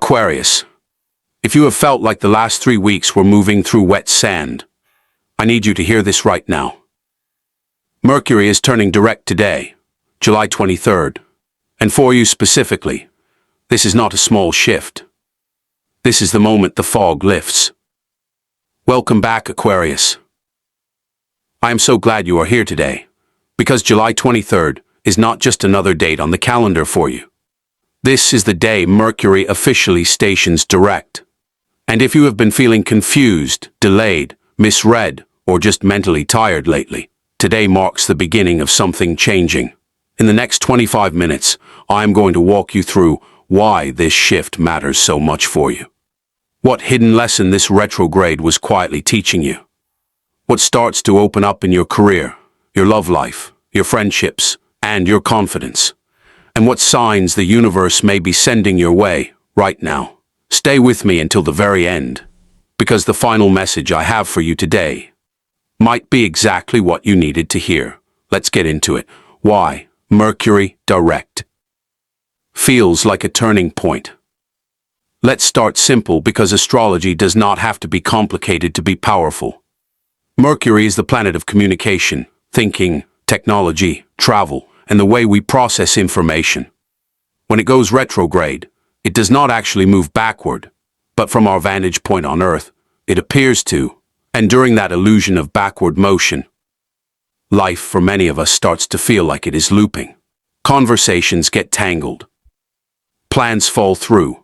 Aquarius, if you have felt like the last 3 weeks were moving through wet sand, I need you to hear this right now. Mercury is turning direct today, July 23rd, and for you specifically, this is not a small shift. This is the moment the fog lifts. Welcome back, Aquarius. I am so glad you are here today, because July 23rd is not just another date on the calendar for you. This is the day Mercury officially stations direct. And if you have been feeling confused, delayed, misread, or just mentally tired lately, today marks the beginning of something changing. In the next 25 minutes, I am going to walk you through why this shift matters so much for you. What hidden lesson this retrograde was quietly teaching you. What starts to open up in your career, your love life, your friendships, and your confidence. And what signs the universe may be sending your way right now. Stay with me until the very end, because the final message I have for you today might be exactly what you needed to hear. Let's get into it. Why Mercury Direct feels like a turning point. Let's start simple, because astrology does not have to be complicated to be powerful. Mercury is the planet of communication, thinking, technology, travel, and the way we process information. When it goes retrograde, it does not actually move backward, but from our vantage point on Earth, it appears to, and during that illusion of backward motion, life for many of us starts to feel like it is looping. Conversations get tangled. Plans fall through.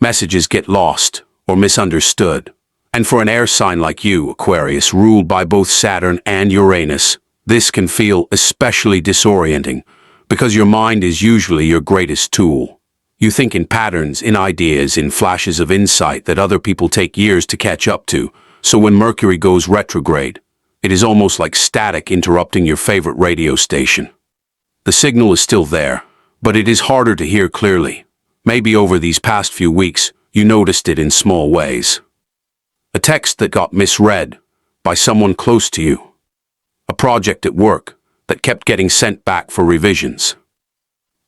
Messages get lost or misunderstood. And for an air sign like you, Aquarius, ruled by both Saturn and Uranus, this can feel especially disorienting, because your mind is usually your greatest tool. You think in patterns, in ideas, in flashes of insight that other people take years to catch up to. So when Mercury goes retrograde, it is almost like static interrupting your favorite radio station. The signal is still there, but it is harder to hear clearly. Maybe over these past few weeks, you noticed it in small ways. A text that got misread by someone close to you. A project at work that kept getting sent back for revisions.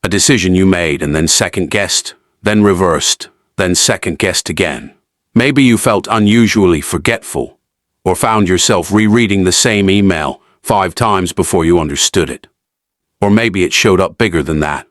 A decision you made and then second-guessed, then reversed, then second-guessed again. Maybe you felt unusually forgetful, or found yourself rereading the same email 5 times before you understood it. Or maybe it showed up bigger than that.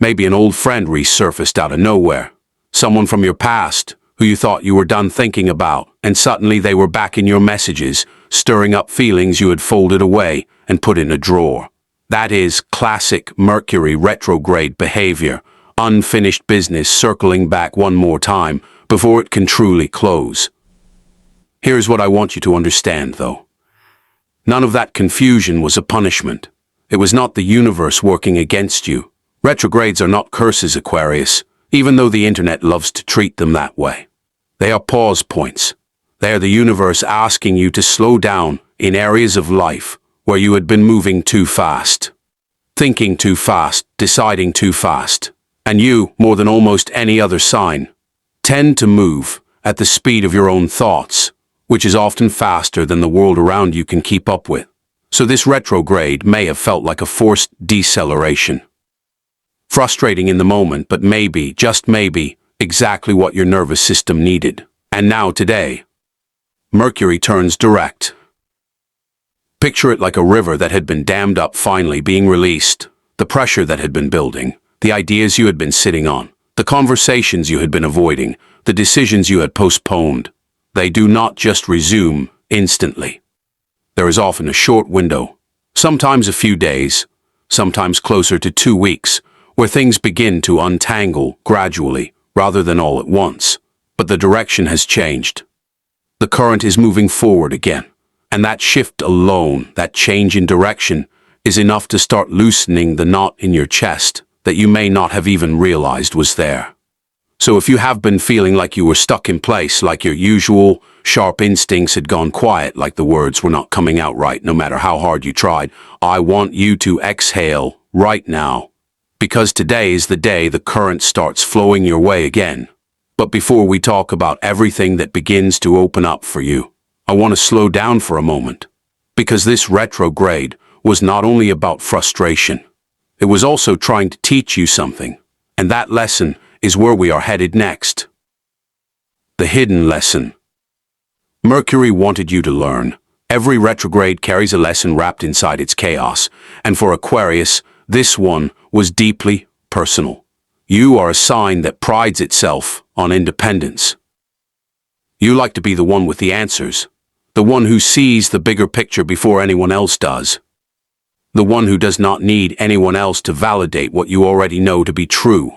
Maybe an old friend resurfaced out of nowhere. Someone from your past who you thought you were done thinking about, and suddenly they were back in your messages, stirring up feelings you had folded away and put in a drawer. That is classic Mercury retrograde behavior, unfinished business circling back one more time before it can truly close. Here's what I want you to understand, though. None of that confusion was a punishment. It was not the universe working against you. Retrogrades are not curses, Aquarius, even though the internet loves to treat them that way. They are pause points. They are the universe asking you to slow down in areas of life where you had been moving too fast. Thinking too fast, deciding too fast. And you, more than almost any other sign, tend to move at the speed of your own thoughts, which is often faster than the world around you can keep up with. So this retrograde may have felt like a forced deceleration. Frustrating in the moment, but maybe, just maybe, exactly what your nervous system needed. And now today, Mercury turns direct. Picture it like a river that had been dammed up finally being released, the pressure that had been building, the ideas you had been sitting on, the conversations you had been avoiding, the decisions you had postponed. They do not just resume instantly. There is often a short window, sometimes a few days, sometimes closer to 2 weeks, where things begin to untangle gradually, rather than all at once. But the direction has changed. The current is moving forward again. And that shift alone, that change in direction, is enough to start loosening the knot in your chest that you may not have even realized was there. So if you have been feeling like you were stuck in place, like your usual sharp instincts had gone quiet, like the words were not coming out right no matter how hard you tried, I want you to exhale right now. Because today is the day the current starts flowing your way again. But before we talk about everything that begins to open up for you, I want to slow down for a moment. Because this retrograde was not only about frustration, it was also trying to teach you something. And that lesson is where we are headed next. The hidden lesson. Mercury wanted you to learn. Every retrograde carries a lesson wrapped inside its chaos, and for Aquarius, this one was deeply personal. You are a sign that prides itself on independence. You like to be the one with the answers, the one who sees the bigger picture before anyone else does, the one who does not need anyone else to validate what you already know to be true.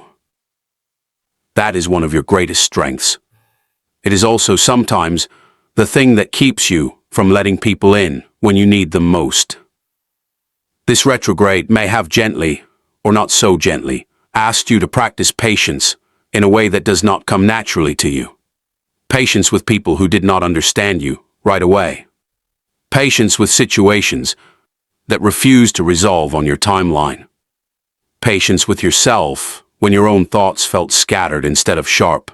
That is one of your greatest strengths. It is also sometimes the thing that keeps you from letting people in when you need them most. This retrograde may have gently, or not so gently, asked you to practice patience in a way that does not come naturally to you. Patience with people who did not understand you right away. Patience with situations that refuse to resolve on your timeline. Patience with yourself when your own thoughts felt scattered instead of sharp.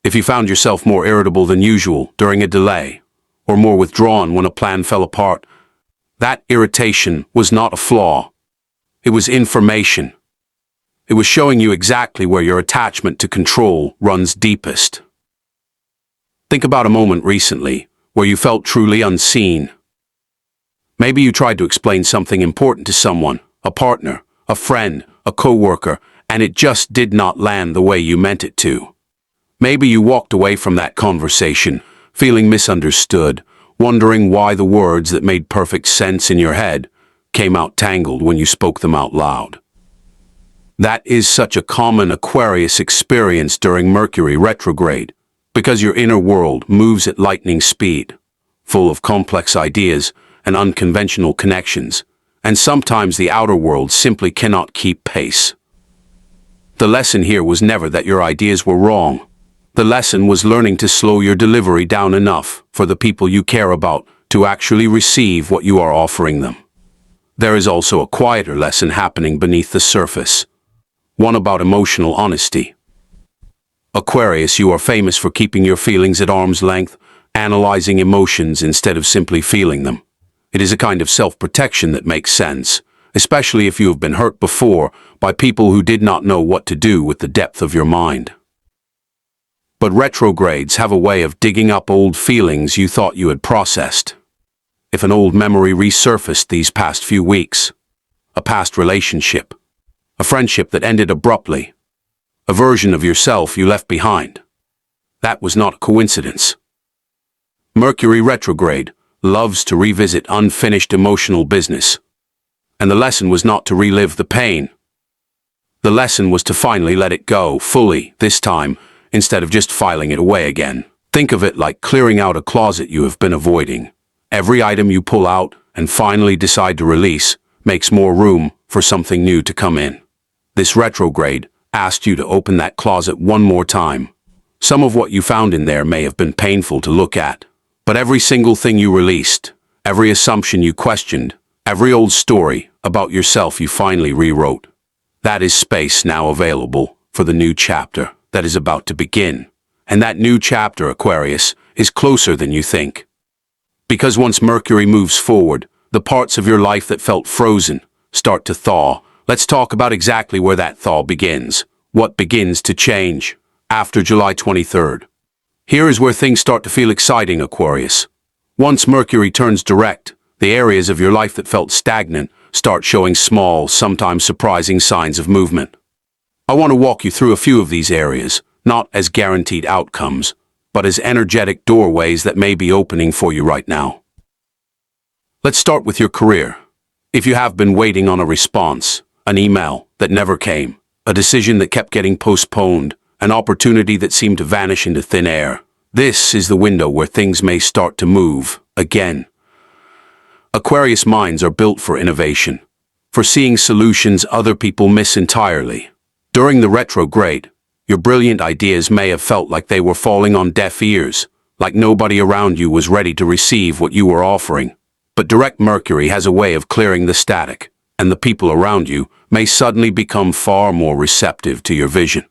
If you found yourself more irritable than usual during a delay, or more withdrawn when a plan fell apart, that irritation was not a flaw. It was information. It was showing you exactly where your attachment to control runs deepest. Think about a moment recently where you felt truly unseen. Maybe you tried to explain something important to someone, a partner, a friend, a coworker, and it just did not land the way you meant it to. Maybe you walked away from that conversation, feeling misunderstood, wondering why the words that made perfect sense in your head came out tangled when you spoke them out loud. That is such a common Aquarius experience during Mercury retrograde, because your inner world moves at lightning speed, full of complex ideas and unconventional connections, and sometimes the outer world simply cannot keep pace. The lesson here was never that your ideas were wrong. The lesson was learning to slow your delivery down enough for the people you care about to actually receive what you are offering them. There is also a quieter lesson happening beneath the surface, one about emotional honesty. Aquarius, you are famous for keeping your feelings at arm's length, analyzing emotions instead of simply feeling them. It is a kind of self-protection that makes sense, especially if you have been hurt before by people who did not know what to do with the depth of your mind. But retrogrades have a way of digging up old feelings you thought you had processed. If an old memory resurfaced these past few weeks, a past relationship, a friendship that ended abruptly, a version of yourself you left behind, that was not a coincidence. Mercury retrograde loves to revisit unfinished emotional business, and the lesson was not to relive the pain. The lesson was to finally let it go fully this time, instead of just filing it away again. Think of it like clearing out a closet you have been avoiding. Every item you pull out and finally decide to release makes more room for something new to come in. This retrograde asked you to open that closet one more time. Some of what you found in there may have been painful to look at, but every single thing you released, every assumption you questioned, every old story about yourself you finally rewrote, that is space now available for the new chapter that is about to begin. And that new chapter, Aquarius, is closer than you think. Because once Mercury moves forward, the parts of your life that felt frozen start to thaw. Let's talk about exactly where that thaw begins. What begins to change after July 23rd. Here is where things start to feel exciting, Aquarius. Once Mercury turns direct, the areas of your life that felt stagnant start showing small, sometimes surprising signs of movement. I want to walk you through a few of these areas, not as guaranteed outcomes, but as energetic doorways that may be opening for you right now. Let's start with your career. If you have been waiting on a response, an email that never came, a decision that kept getting postponed, an opportunity that seemed to vanish into thin air, this is the window where things may start to move again. Aquarius minds are built for innovation, for seeing solutions other people miss entirely. During the retrograde, your brilliant ideas may have felt like they were falling on deaf ears, like nobody around you was ready to receive what you were offering. But direct Mercury has a way of clearing the static, and the people around you may suddenly become far more receptive to your vision.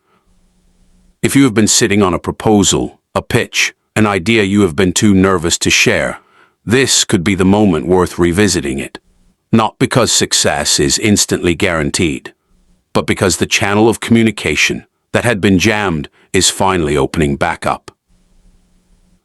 If you have been sitting on a proposal, a pitch, an idea you have been too nervous to share, this could be the moment worth revisiting it. Not because success is instantly guaranteed, but because the channel of communication that had been jammed is finally opening back up.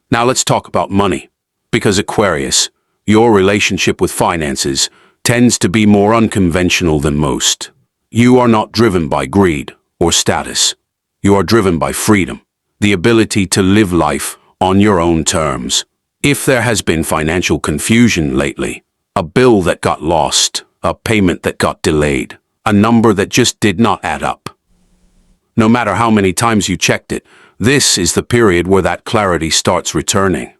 Now let's talk about money, because Aquarius, your relationship with finances tends to be more unconventional than most. You are not driven by greed or status. You are driven by freedom, the ability to live life on your own terms. If there has been financial confusion lately, a bill that got lost, a payment that got delayed, a number that just did not add up, no matter how many times you checked it, this is the period where that clarity starts returning.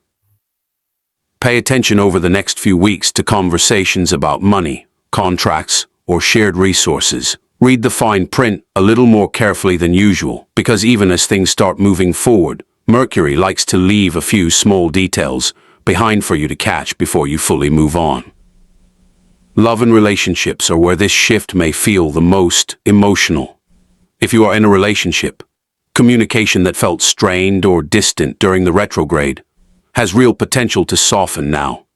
Pay attention over the next few weeks to conversations about money, contracts, or shared resources. Read the fine print a little more carefully than usual, because even as things start moving forward, Mercury likes to leave a few small details behind for you to catch before you fully move on. Love and relationships are where this shift may feel the most emotional. If you are in a relationship, communication that felt strained or distant during the retrograde has real potential to soften now.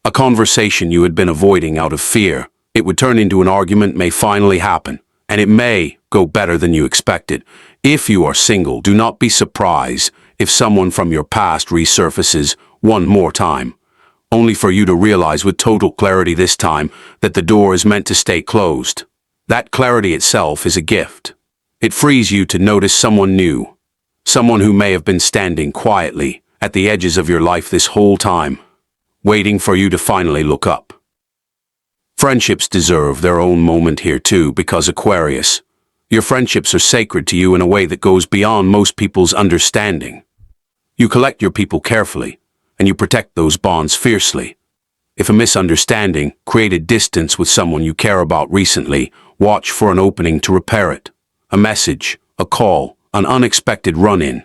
A conversation you had been avoiding out of fear it would turn into an argument may finally happen, and it may go better than you expected. If you are single, do not be surprised if someone from your past resurfaces one more time, only for you to realize with total clarity this time that the door is meant to stay closed. That clarity itself is a gift. It frees you to notice someone new, someone who may have been standing quietly at the edges of your life this whole time, waiting for you to finally look up. Friendships deserve their own moment here too, because Aquarius, your friendships are sacred to you in a way that goes beyond most people's understanding. You collect your people carefully, and you protect those bonds fiercely. If a misunderstanding created distance with someone you care about recently, watch for an opening to repair it. A message, a call, an unexpected run-in.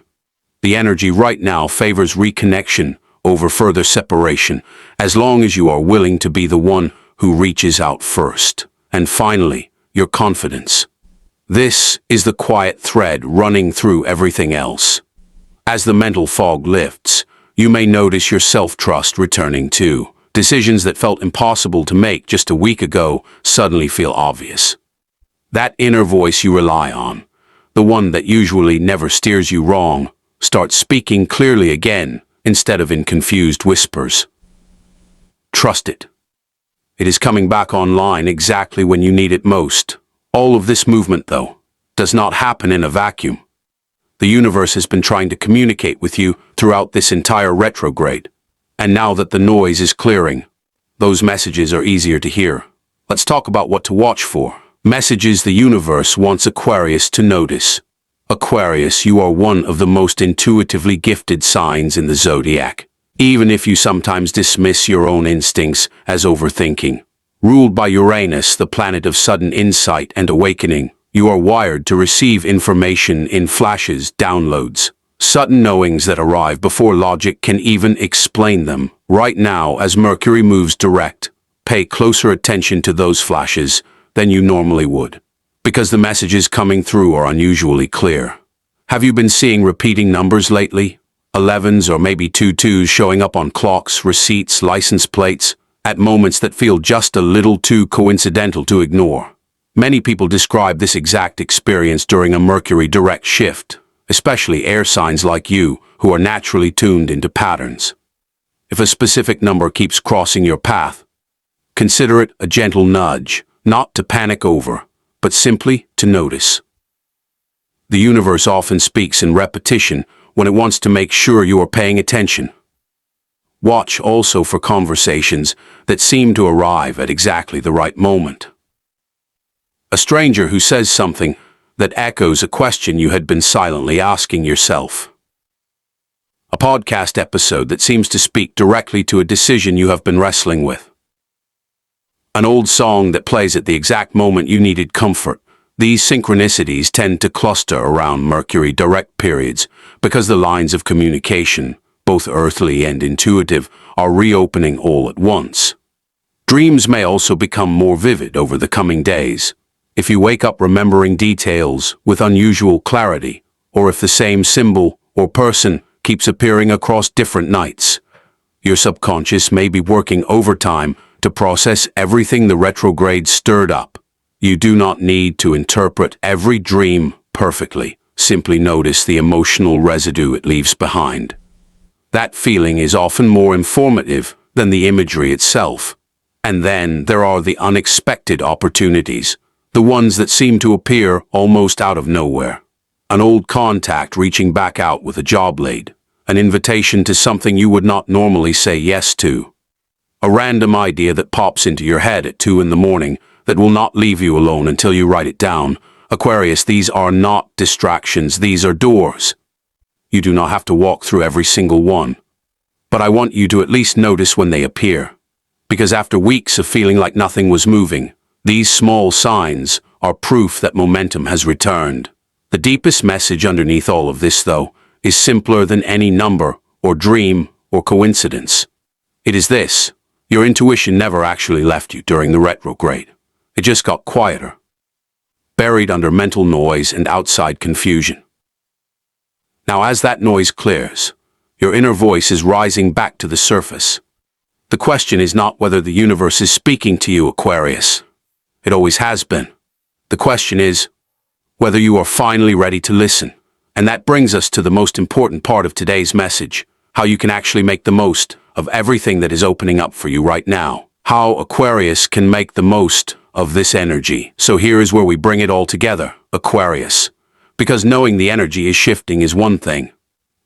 The energy right now favors reconnection over further separation, as long as you are willing to be the one who reaches out first. And finally, your confidence. This is the quiet thread running through everything else. As the mental fog lifts, you may notice your self-trust returning too. Decisions that felt impossible to make just a week ago suddenly feel obvious. That inner voice you rely on, the one that usually never steers you wrong, starts speaking clearly again instead of in confused whispers. Trust it. It is coming back online exactly when you need it most. All of this movement, though, does not happen in a vacuum. The universe has been trying to communicate with you throughout this entire retrograde. And now that the noise is clearing, those messages are easier to hear. Let's talk about what to watch for. Messages the universe wants Aquarius to notice. Aquarius, you are one of the most intuitively gifted signs in the Zodiac. Even if you sometimes dismiss your own instincts as overthinking. Ruled by Uranus, the planet of sudden insight and awakening, you are wired to receive information in flashes, downloads. Sudden knowings that arrive before logic can even explain them. Right now, as Mercury moves direct, pay closer attention to those flashes than you normally would, because the messages coming through are unusually clear. Have you been seeing repeating numbers lately? 11s or maybe 22s showing up on clocks, receipts, license plates, at moments that feel just a little too coincidental to ignore. Many people describe this exact experience during a Mercury Direct shift, especially air signs like you, who are naturally tuned into patterns. If a specific number keeps crossing your path, consider it a gentle nudge, not to panic over, but simply to notice. The universe often speaks in repetition when it wants to make sure you are paying attention. Watch also for conversations that seem to arrive at exactly the right moment. A stranger who says something that echoes a question you had been silently asking yourself. A podcast episode that seems to speak directly to a decision you have been wrestling with. An old song that plays at the exact moment you needed comfort. These synchronicities tend to cluster around Mercury Direct periods because the lines of communication, both earthly and intuitive, are reopening all at once. Dreams may also become more vivid over the coming days. If you wake up remembering details with unusual clarity, or if the same symbol or person keeps appearing across different nights, your subconscious may be working overtime to process everything the retrograde stirred up. You do not need to interpret every dream perfectly. Simply notice the emotional residue it leaves behind. That feeling is often more informative than the imagery itself. And then there are the unexpected opportunities, the ones that seem to appear almost out of nowhere. An old contact reaching back out with a job lead, an invitation to something you would not normally say yes to. A random idea that pops into your head at 2 in the morning that will not leave you alone until you write it down. Aquarius, these are not distractions, these are doors. You do not have to walk through every single one. But I want you to at least notice when they appear. Because after weeks of feeling like nothing was moving, these small signs are proof that momentum has returned. The deepest message underneath all of this, though, is simpler than any number or dream or coincidence. It is this: your intuition never actually left you during the retrograde. It just got quieter, buried under mental noise and outside confusion. Now, as that noise clears, your inner voice is rising back to the surface. The question is not whether the universe is speaking to you, Aquarius. It always has been. The question is whether you are finally ready to listen. And that brings us to the most important part of today's message: how you can actually make the most of everything that is opening up for you right now. How Aquarius can make the most of this energy. So here is where we bring it all together, Aquarius. Because knowing the energy is shifting is one thing,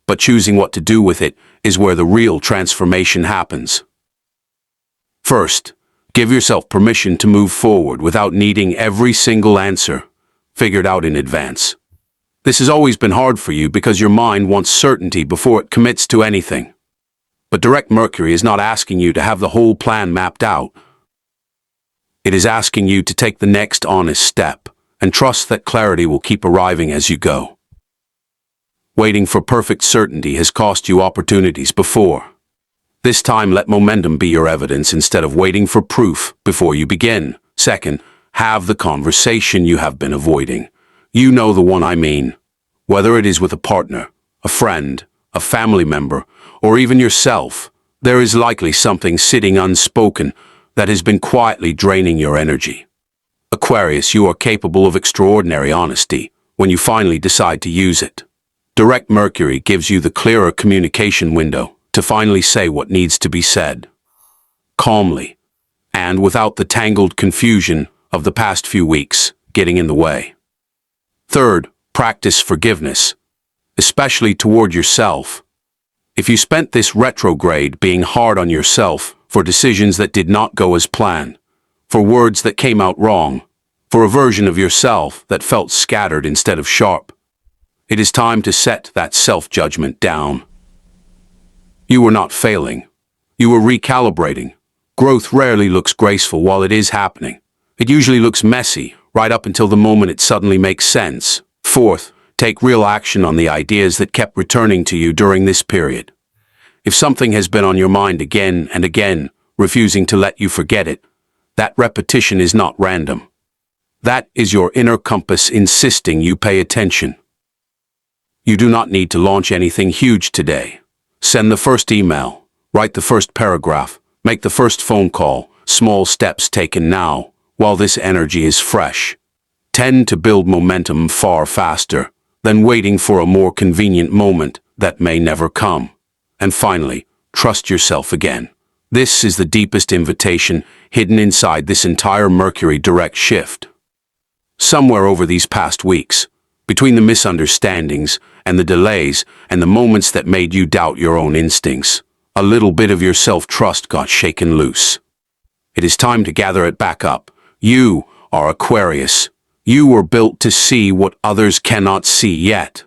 but choosing what to do with it is where the real transformation happens. First, give yourself permission to move forward without needing every single answer figured out in advance. This has always been hard for you because your mind wants certainty before it commits to anything. But direct Mercury is not asking you to have the whole plan mapped out. It is asking you to take the next honest step and trust that clarity will keep arriving as you go. Waiting for perfect certainty has cost you opportunities before. This time, let momentum be your evidence instead of waiting for proof before you begin. Second, have the conversation you have been avoiding. You know the one I mean. Whether it is with a partner, a friend, a family member, or even yourself, there is likely something sitting unspoken that has been quietly draining your energy. Aquarius, you are capable of extraordinary honesty when you finally decide to use it. Direct Mercury gives you the clearer communication window to finally say what needs to be said. Calmly, and without the tangled confusion of the past few weeks getting in the way. Third, practice forgiveness, especially toward yourself. If you spent this retrograde being hard on yourself for decisions that did not go as planned, for words that came out wrong, for a version of yourself that felt scattered instead of sharp, it is time to set that self-judgment down. You were not failing. You were recalibrating. Growth rarely looks graceful while it is happening. It usually looks messy, right up until the moment it suddenly makes sense. Fourth, take real action on the ideas that kept returning to you during this period. If something has been on your mind again and again, refusing to let you forget it, that repetition is not random. That is your inner compass insisting you pay attention. You do not need to launch anything huge today. Send the first email, write the first paragraph, make the first phone call. Small steps taken now, while this energy is fresh, tend to build momentum far faster than waiting for a more convenient moment that may never come. And finally, trust yourself again. This is the deepest invitation hidden inside this entire Mercury Direct shift. Somewhere over these past weeks, between the misunderstandings and the delays and the moments that made you doubt your own instincts, a little bit of your self-trust got shaken loose. It is time to gather it back up. You are Aquarius. You were built to see what others cannot see yet,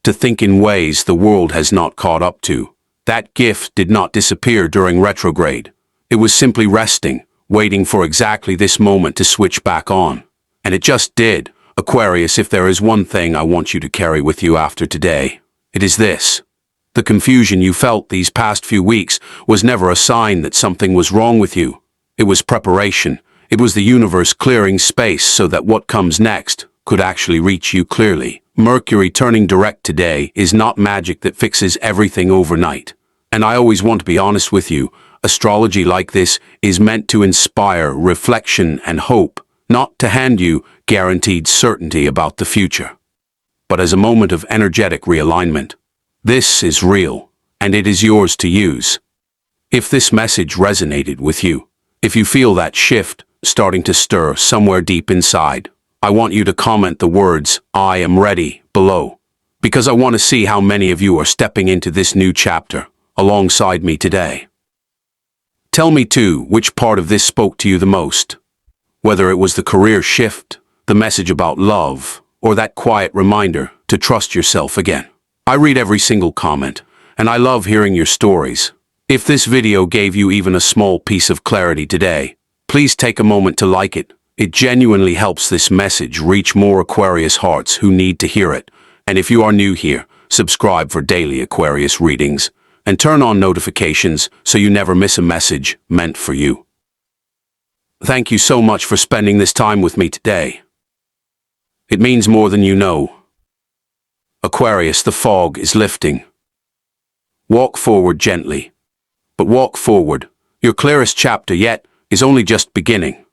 to think in ways the world has not caught up to. That gift did not disappear during retrograde. It was simply resting, waiting for exactly this moment to switch back on. And it just did. Aquarius, if there is one thing I want you to carry with you after today, it is this. The confusion you felt these past few weeks was never a sign that something was wrong with you. It was preparation. It was the universe clearing space so that what comes next could actually reach you clearly. Mercury turning direct today is not magic that fixes everything overnight. And I always want to be honest with you, astrology like this is meant to inspire reflection and hope, not to hand you guaranteed certainty about the future. but as a moment of energetic realignment. This is real, and it is yours to use. If this message resonated with you, if you feel that shift starting to stir somewhere deep inside, I want you to comment the words, "I am ready," below, because I want to see how many of you are stepping into this new chapter alongside me today. Tell me too which part of this spoke to you the most, whether it was the career shift, the message about love, or that quiet reminder to trust yourself again. I read every single comment, and I love hearing your stories. If this video gave you even a small piece of clarity today, please take a moment to like it. It genuinely helps this message reach more Aquarius hearts who need to hear it. And if you are new here, subscribe for daily Aquarius readings, and turn on notifications so you never miss a message meant for you. Thank you so much for spending this time with me today. It means more than you know. Aquarius, the fog is lifting. Walk forward gently. But walk forward. Your clearest chapter yet is only just beginning.